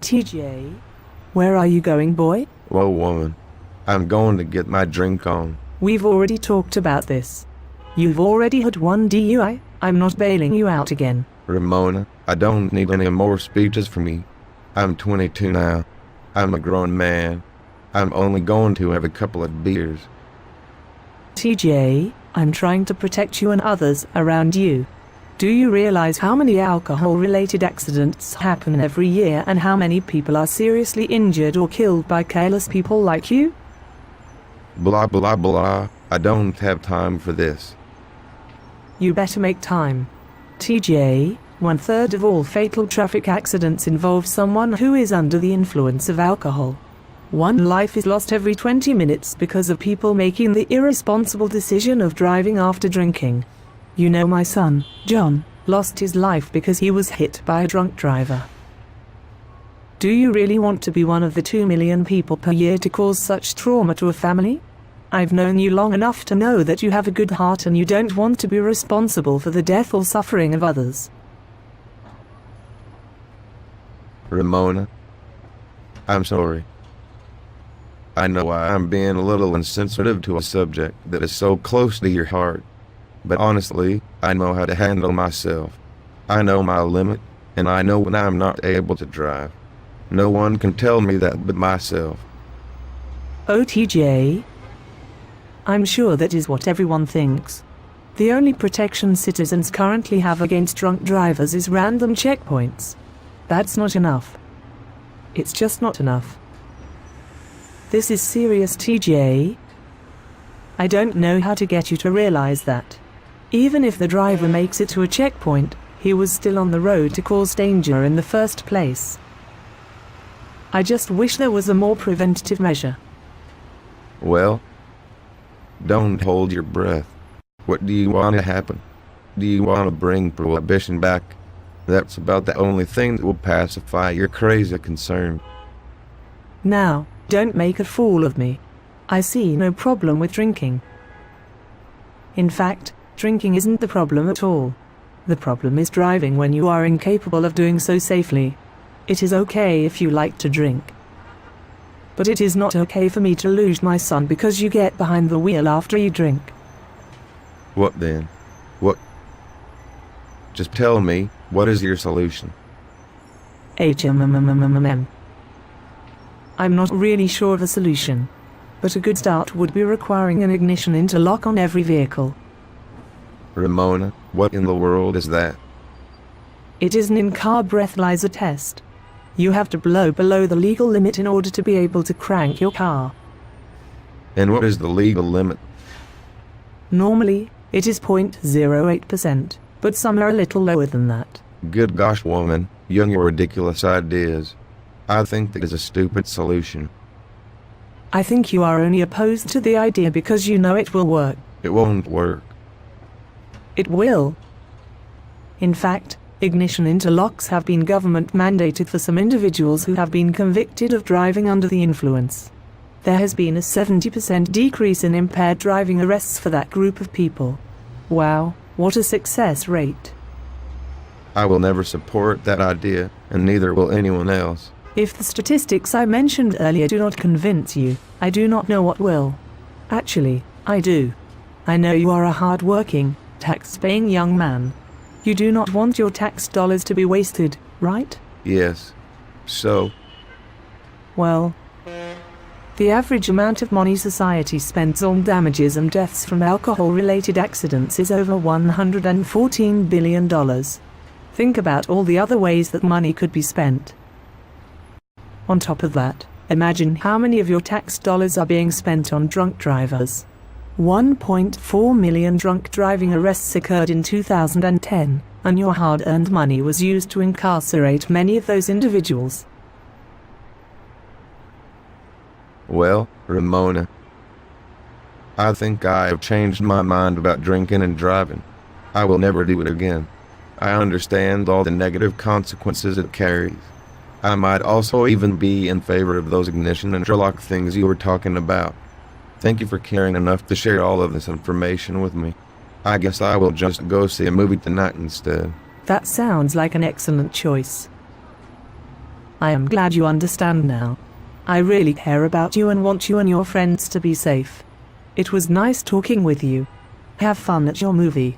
TJ, where are you going, boy? Whoa, woman. I'm going to get my drink on. We've already talked about this. You've already had one DUI. I'm not bailing you out again. Ramona, I don't need any more speeches from you. I'm 22 now. I'm a grown man. I'm only going to have a couple of beers. TJ, I'm trying to protect you and others around you. Do you realize how many alcohol-related accidents happen every year and how many people are seriously injured or killed by careless people like you? Blah blah blah. I don't have time for this. You better make time. TJ, 1/3 of all fatal traffic accidents involve someone who is under the influence of alcohol. One life is lost every 20 minutes because of people making the irresponsible decision of driving after drinking. You know, my son, John, lost his life because he was hit by a drunk driver. Do you really want to be one of the 2 million people per year to cause such trauma to a family? I've known you long enough to know that you have a good heart and you don't want to be responsible for the death or suffering of others. Ramona, I'm sorry. I know I'm being a little insensitive to a subject that is so close to your heart. But honestly, I know how to handle myself. I know my limit, and I know when I'm not able to drive. No one can tell me that but myself. Oh, TJ, I'm sure that is what everyone thinks. The only protection citizens currently have against drunk drivers is random checkpoints. That's not enough. It's just not enough. This is serious, TJ. I don't know how to get you to realize that. Even if the driver makes it to a checkpoint, he was still on the road to cause danger in the first place. I just wish there was a more preventative measure. Well, don't hold your breath. What do you want to happen? Do you want to bring prohibition back? That's about the only thing that will pacify your crazy concern. Now, don't make a fool of me. I see no problem with drinking. In fact, drinking isn't the problem at all. The problem is driving when you are incapable of doing so safely. It is okay if you like to drink. But it is not okay for me to lose my son because you get behind the wheel after you drink. What then? What? Just tell me, what is your solution? I'm not really sure of a solution. But a good start would be requiring an ignition interlock on every vehicle. Ramona, what in the world is that? It is an in-car breathalyzer test. You have to blow below the legal limit in order to be able to crank your car. And what is the legal limit? Normally, it is 0.08%, but some are a little lower than that. Good gosh, woman, you and your ridiculous ideas. I think that is a stupid solution. I think you are only opposed to the idea because you know it will work. It won't work. It will. In fact, ignition interlocks have been government mandated for some individuals who have been convicted of driving under the influence. There has been a 70% decrease in impaired driving arrests for that group of people. Wow, what a success rate. I will never support that idea, and neither will anyone else. If the statistics I mentioned earlier do not convince you, I do not know what will. Actually, I do. I know you are a hard-working, tax-paying young man. You do not want your tax dollars to be wasted, right? Yes. So? Well, the average amount of money society spends on damages and deaths from alcohol-related accidents is over $114 billion. Think about all the other ways that money could be spent. On top of that, imagine how many of your tax dollars are being spent on drunk drivers. 1.4 million drunk driving arrests occurred in 2010, and your hard-earned money was used to incarcerate many of those individuals. Well, Ramona, I think I have changed my mind about drinking and driving. I will never do it again. I understand all the negative consequences it carries. I might also even be in favor of those ignition and interlock things you were talking about. Thank you for caring enough to share all of this information with me. I guess I will just go see a movie tonight instead. That sounds like an excellent choice. I am glad you understand now. I really care about you and want you and your friends to be safe. It was nice talking with you. Have fun at your movie.